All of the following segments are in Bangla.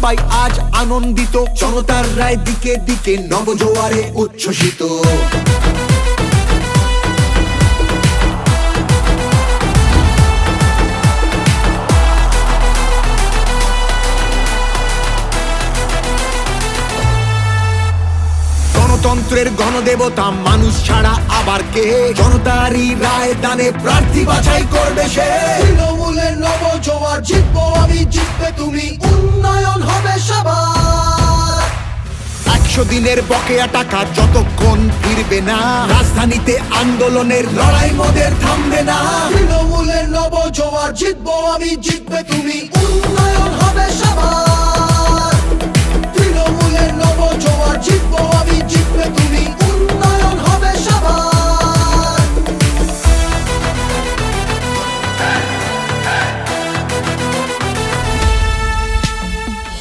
সবাই আজ আনন্দিত, জনতার রায় দিকে দিকে নবজোয়ারে উচ্ছ্বসিত। গণতন্ত্রের গণদেবতা মানুষ ছাড়া আবার কে, জনতারই রায় দানে প্রার্থী বাছাই করবে সে। তৃণমূলের নবজোয়ার, জিতবো আমি জিতবে তুমি, উন্নয়ন হবে সবার। 100 দিনের বকেয়া টাকা যতক্ষণ ফিরবে না, রাজধানীতে আন্দোলনের লড়াই মোদের থামবে না। তৃণমূলের নবজোয়ার, জিতবো আমি জিতবে তুমি, উন্নয়ন হবে সবার। তৃণমূলের নবজোয়ার, জিতবো আমি জিতবে তুমি, উন্নয়ন হবে সবার।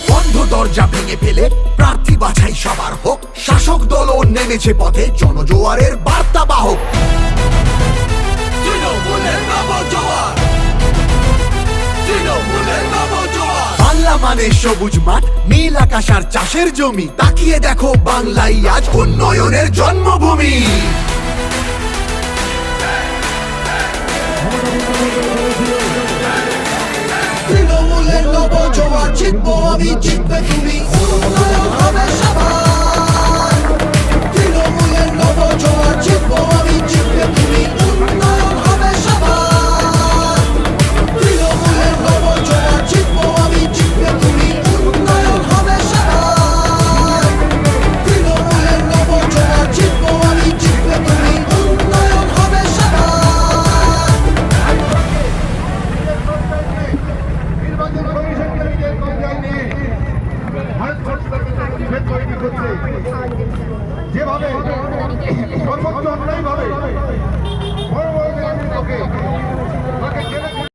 বন্ধ দরজা ভেঙে ফেলে প্রার্থী বাছাই সবার হোক, শাসক দলও নেমেছে পথে জনজোয়ারের বার্তা বাহক। তৃণমূলের নবজোয়ার, তৃণমূলের নবজোয়ার। বাংলা মানে সবুজ মাঠ, নীল আকাশ আর চাষের জমি, তাকিয়ে দেখো বাংলাই আজ উন্নয়নের জন্মভূমি। তৃণমূলের নবজোয়ার, জিতবো আমি জিতবে তুমি, উন্নয়ন হবে সবার। তৃণমূলের নবজোয়ার, জিতবো আমি জিতবে তুমি, উন্নয়ন হবে সবার। তৃণমূলের নবজোয়ার, জিতবো আমি জিতবে তুমি, উন্নয়ন হবে সবার। তৃণমূলের নবজোয়ার, জিতবো আমি জিতবে তুমি, উন্নয়ন হবে সবার। নির্বাচন কমিশনকে নিজের কবজায় নিয়ে ভারত সরকারকে তৈরি করছে, যেভাবে সর্বোচ্চ অন্যায়ভাবে বড় বড় লোকে